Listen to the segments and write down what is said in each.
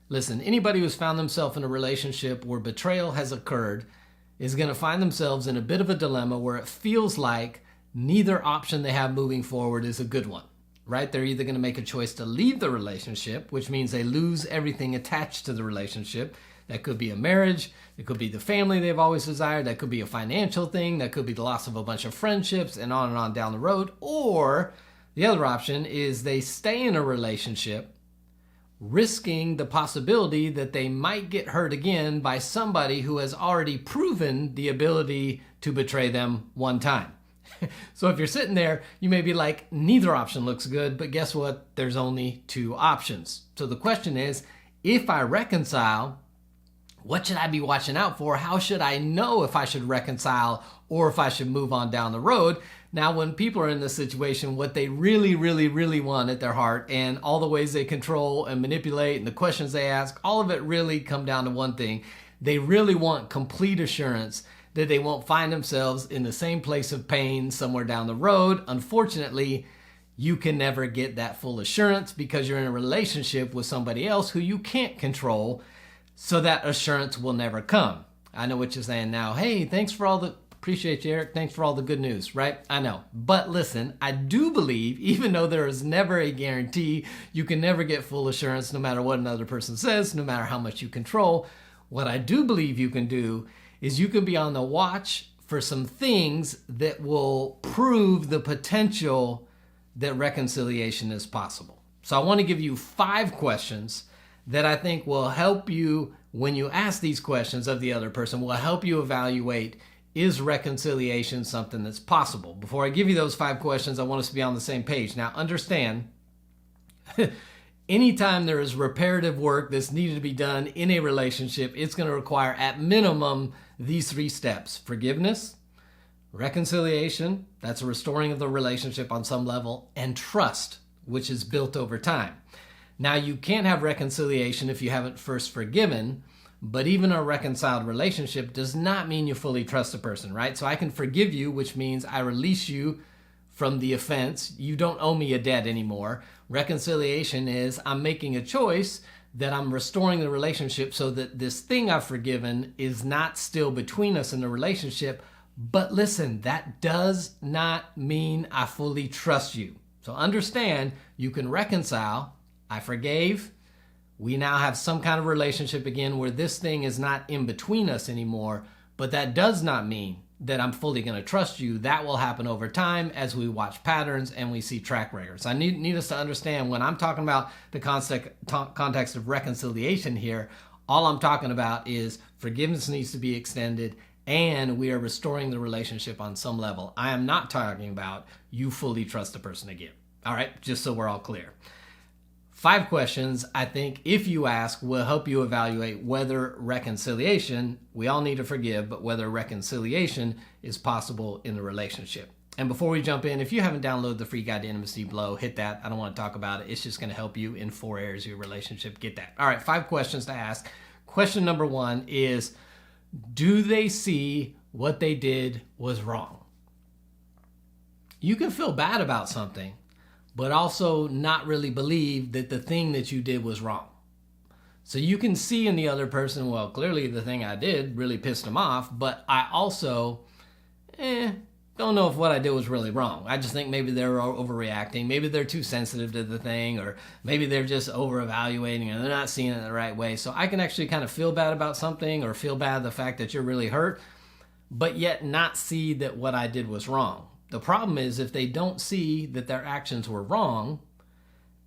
Listen, anybody who's found themselves in a relationship where betrayal has occurred is going to find themselves in a bit of a dilemma where it feels like neither option they have moving forward is a good one, right? They're either going to make a choice to leave the relationship, which means they lose everything attached to the relationship. That could be a marriage. It could be the family they've always desired. That could be a financial thing. That could be the loss of a bunch of friendships and on down the road. Or the other option is they stay in a relationship risking the possibility that they might get hurt again by somebody who has already proven the ability to betray them one time. So if you're sitting there, you may be like, neither option looks good, but guess what? There's only two options. So the question is, if I reconcile, what should I be watching out for? How should I know if I should reconcile or if I should move on down the road? Now, when people are in this situation, what they really, really, really want at their heart and all the ways they control and manipulate and the questions they ask, all of it really come down to one thing. They really want complete assurance that they won't find themselves in the same place of pain somewhere down the road. Unfortunately, you can never get that full assurance because you're in a relationship with somebody else who you can't control, so that assurance will never come. I know what you're saying now. Hey, thanks for all the... Appreciate you, Eric. Thanks for all the good news, right? I know. But listen, I do believe, even though there is never a guarantee, you can never get full assurance no matter what another person says, no matter how much you control. What I do believe you can do is you can be on the watch for some things that will prove the potential that reconciliation is possible. So I want to give you 5 questions that I think will help you when you ask these questions of the other person, will help you evaluate, is reconciliation something that's possible? Before I give you those 5 questions, I want us to be on the same page. Now, understand, anytime there is reparative work that's needed to be done in a relationship, it's going to require at minimum these 3 steps: forgiveness, reconciliation, that's a restoring of the relationship on some level, and trust, which is built over time. Now, you can't have reconciliation if you haven't first forgiven, but even a reconciled relationship does not mean you fully trust a person, right? So I can forgive you, which means I release you from the offense. You don't owe me a debt anymore. Reconciliation is I'm making a choice that I'm restoring the relationship so that this thing I've forgiven is not still between us in the relationship. But listen, that does not mean I fully trust you. So understand, you can reconcile. I forgave. We now have some kind of relationship again where this thing is not in between us anymore, but that does not mean that I'm fully going to trust you. That will happen over time as we watch patterns and we see track records. I need us to understand when I'm talking about the context of reconciliation here, all I'm talking about is forgiveness needs to be extended and we are restoring the relationship on some level. I am not talking about you fully trust the person again. All right, just so we're all clear. 5 questions, I think, if you ask, will help you evaluate whether reconciliation, we all need to forgive, but whether reconciliation is possible in the relationship. And before we jump in, if you haven't downloaded the free guide to intimacy below, hit that. I don't want to talk about it. It's just going to help you in 4 areas of your relationship. Get that. All right, 5 questions to ask. Question number 1 is, do they see what they did was wrong? You can feel bad about something, but also not really believe that the thing that you did was wrong. So you can see in the other person, well, clearly the thing I did really pissed them off, but I also don't know if what I did was really wrong. I just think maybe they're overreacting. Maybe they're too sensitive to the thing, or maybe they're just over-evaluating and they're not seeing it the right way. So I can actually kind of feel bad about something or feel bad the fact that you're really hurt, but yet not see that what I did was wrong. The problem is if they don't see that their actions were wrong,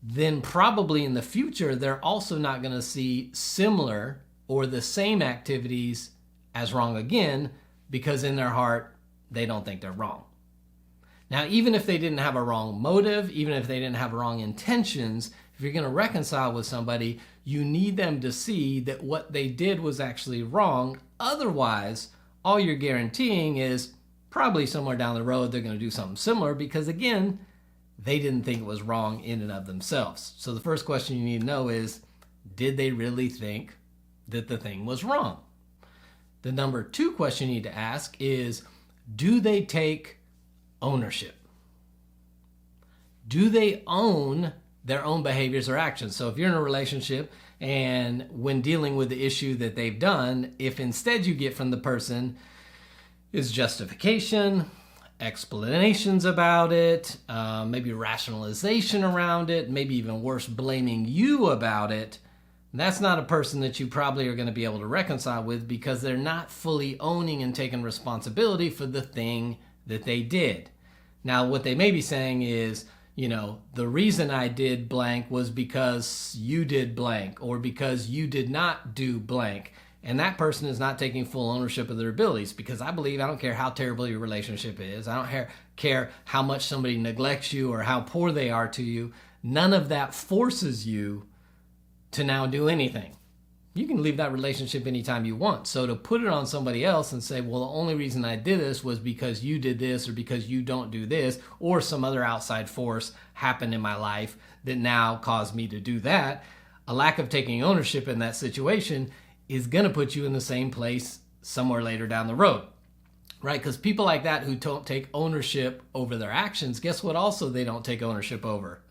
then probably in the future, they're also not going to see similar or the same activities as wrong again, because in their heart, they don't think they're wrong. Now, even if they didn't have a wrong motive, even if they didn't have wrong intentions, if you're going to reconcile with somebody, you need them to see that what they did was actually wrong. Otherwise, all you're guaranteeing is probably somewhere down the road, they're going to do something similar because, again, they didn't think it was wrong in and of themselves. So the first question you need to know is, did they really think that the thing was wrong? The number 2 question you need to ask is, do they take ownership? Do they own their own behaviors or actions? So if you're in a relationship And when dealing with the issue that they've done, if instead you get from the person is justification, explanations about it, maybe rationalization around it, maybe even worse, blaming you about it, that's not a person that you probably are going to be able to reconcile with, because they're not fully owning and taking responsibility for the thing that they did. Now, what they may be saying is, the reason I did blank was because you did blank, or because you did not do blank. And that person is not taking full ownership of their abilities, because I don't care how terrible your relationship is. I don't care how much somebody neglects you or how poor they are to you. None of that forces you to now do anything. You can leave that relationship anytime you want. So to put it on somebody else and say, well, the only reason I did this was because you did this, or because you don't do this, or some other outside force happened in my life that now caused me to do that, a lack of taking ownership in that situation is going to put you in the same place somewhere later down the road, right? Because people like that who don't take ownership over their actions, guess what also they don't take ownership over?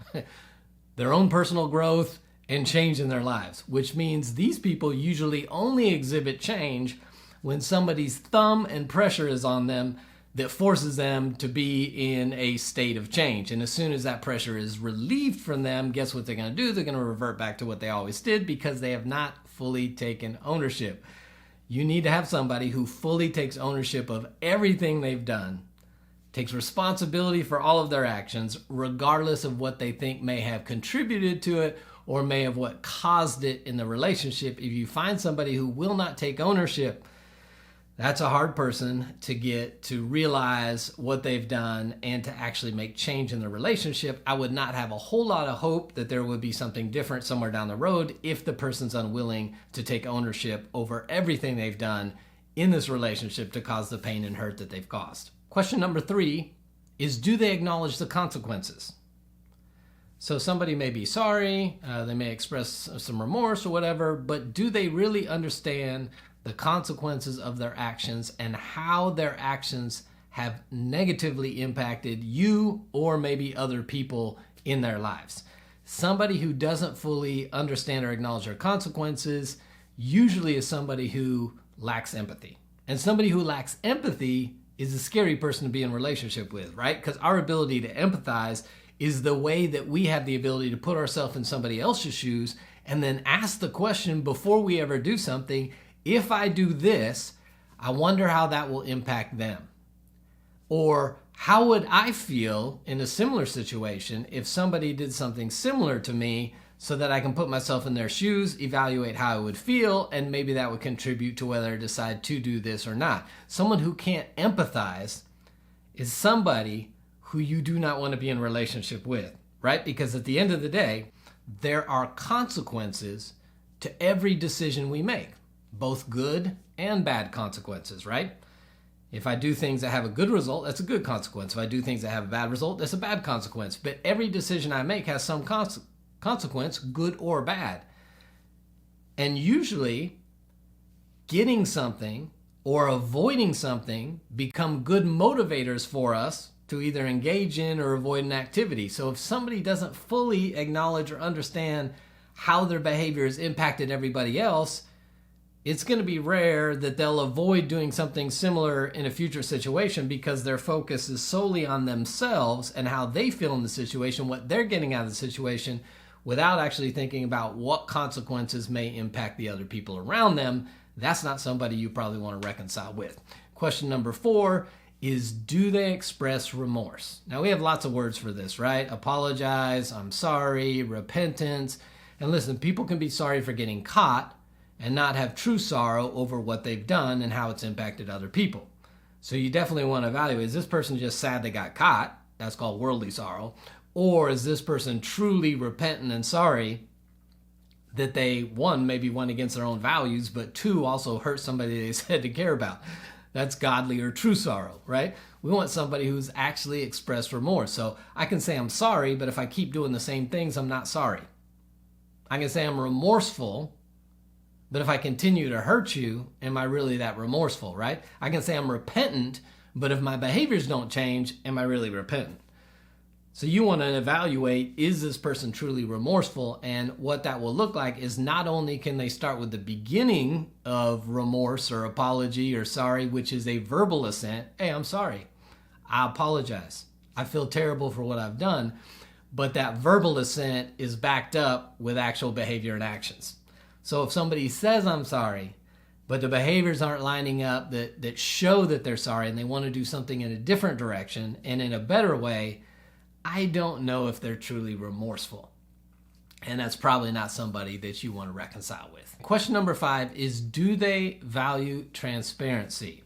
Their own personal growth and change in their lives, which means these people usually only exhibit change when somebody's thumb and pressure is on them that forces them to be in a state of change. And as soon as that pressure is relieved from them, guess what they're going to do? They're going to revert back to what they always did, because they have not fully taken ownership. You need to have somebody who fully takes ownership of everything they've done, takes responsibility for all of their actions, regardless of what they think may have contributed to it or may have what caused it in the relationship. If you find somebody who will not take ownership, that's a hard person to get to realize what they've done and to actually make change in the relationship. I would not have a whole lot of hope that there would be something different somewhere down the road if the person's unwilling to take ownership over everything they've done in this relationship to cause the pain and hurt that they've caused. Question number 3 is, do they acknowledge the consequences? So somebody may be sorry, they may express some remorse or whatever, but do they really understand the consequences of their actions and how their actions have negatively impacted you or maybe other people in their lives? Somebody who doesn't fully understand or acknowledge their consequences usually is somebody who lacks empathy. And somebody who lacks empathy is a scary person to be in a relationship with, right? Because our ability to empathize is the way that we have the ability to put ourselves in somebody else's shoes and then ask the question before we ever do something, if I do this, I wonder how that will impact them. Or how would I feel in a similar situation if somebody did something similar to me, so that I can put myself in their shoes, evaluate how I would feel, and maybe that would contribute to whether I decide to do this or not. Someone who can't empathize is somebody who you do not want to be in a relationship with, right? Because at the end of the day, there are consequences to every decision we make, both good and bad consequences, right? If I do things that have a good result, that's a good consequence. If I do things that have a bad result, that's a bad consequence. But every decision I make has some consequence, good or bad. And usually, getting something or avoiding something become good motivators for us to either engage in or avoid an activity. So if somebody doesn't fully acknowledge or understand how their behavior has impacted everybody else, it's going to be rare that they'll avoid doing something similar in a future situation, because their focus is solely on themselves and how they feel in the situation, what they're getting out of the situation, without actually thinking about what consequences may impact the other people around them. That's not somebody you probably want to reconcile with. Question number 4 is, do they express remorse? Now, we have lots of words for this, right? Apologize, I'm sorry, repentance. And listen, people can be sorry for getting caught and not have true sorrow over what they've done and how it's impacted other people. So you definitely want to evaluate, is this person just sad they got caught? That's called worldly sorrow. Or is this person truly repentant and sorry that they, 1, maybe went against their own values, but 2, also hurt somebody they said to care about? That's godly or true sorrow, right? We want somebody who's actually expressed remorse. So I can say I'm sorry, but if I keep doing the same things, I'm not sorry. I can say I'm remorseful, but if I continue to hurt you, am I really that remorseful, right? I can say I'm repentant, but if my behaviors don't change, am I really repentant? So you want to evaluate, is this person truly remorseful? And what that will look like is not only can they start with the beginning of remorse or apology or sorry, which is a verbal assent. Hey, I'm sorry. I apologize. I feel terrible for what I've done. But that verbal assent is backed up with actual behavior and actions. So if somebody says, I'm sorry, but the behaviors aren't lining up that show that they're sorry and they want to do something in a different direction and in a better way, I don't know if they're truly remorseful. And that's probably not somebody that you want to reconcile with. Question number 5 is, do they value transparency?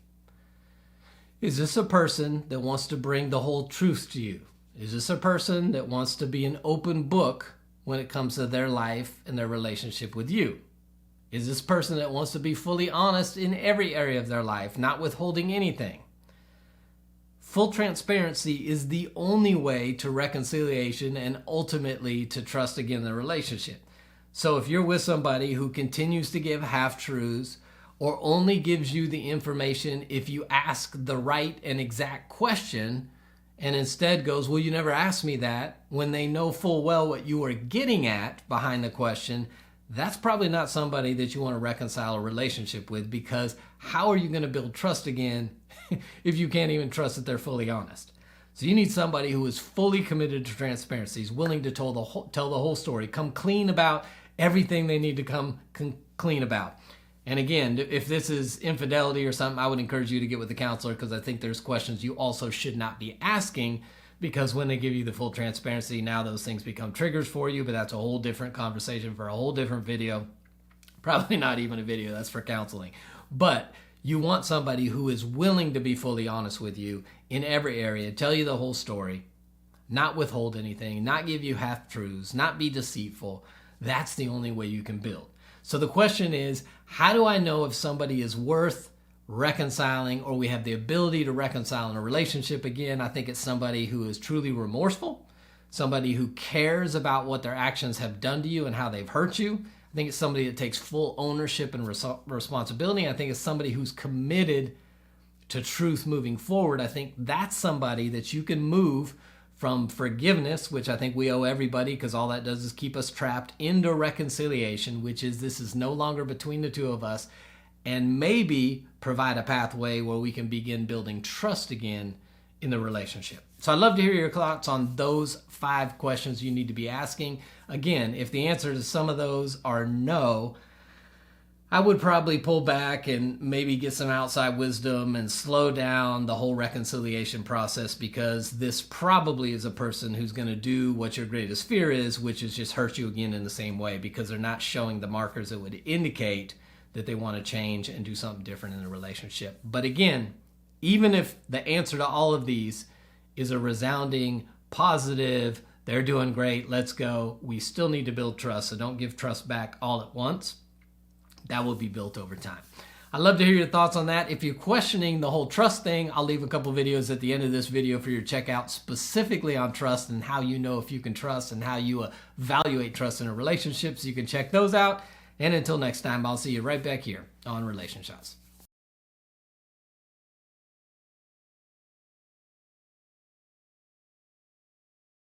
Is this a person that wants to bring the whole truth to you? Is this a person that wants to be an open book when it comes to their life and their relationship with you? Is this person that wants to be fully honest in every area of their life, not withholding anything? Full transparency is the only way to reconciliation and ultimately to trust again in the relationship. So if you're with somebody who continues to give half-truths or only gives you the information if you ask the right and exact question and instead goes, well, you never asked me that, when they know full well what you are getting at behind the question, that's probably not somebody that you want to reconcile a relationship with, because how are you going to build trust again if you can't even trust that they're fully honest? So you need somebody who is fully committed to transparency, is willing to tell the whole story, come clean about everything they need to come clean about. And again, if this is infidelity or something, I would encourage you to get with the counselor, because I think there's questions you also should not be asking, because when they give you the full transparency, now those things become triggers for you, but that's a whole different conversation for a whole different video. Probably not even a video, that's for counseling. But you want somebody who is willing to be fully honest with you in every area, tell you the whole story, not withhold anything, not give you half-truths, not be deceitful. That's the only way you can build. So the question is, how do I know if somebody is worth reconciling, or we have the ability to reconcile in a relationship again? I think it's somebody who is truly remorseful, somebody who cares about what their actions have done to you and how they've hurt you. I think it's somebody that takes full ownership and responsibility. I think it's somebody who's committed to truth moving forward. I think that's somebody that you can move from forgiveness, which I think we owe everybody, because all that does is keep us trapped, into reconciliation, which is this is no longer between the two of us, and maybe provide a pathway where we can begin building trust again in the relationship. So I'd love to hear your thoughts on those 5 questions you need to be asking. Again, if the answer to some of those are no, I would probably pull back and maybe get some outside wisdom and slow down the whole reconciliation process, because this probably is a person who's going to do what your greatest fear is, which is just hurt you again in the same way, because they're not showing the markers that would indicate that they want to change and do something different in the relationship. But again, even if the answer to all of these is a resounding positive, they're doing great, let's go, we still need to build trust. So don't give trust back all at once. That will be built over time. I'd love to hear your thoughts on that. If you're questioning the whole trust thing, I'll leave a couple videos at the end of this video for your checkout, specifically on trust and how you know if you can trust and how you evaluate trust in a relationship. So you can check those out. And until next time, I'll see you right back here on RelationShots.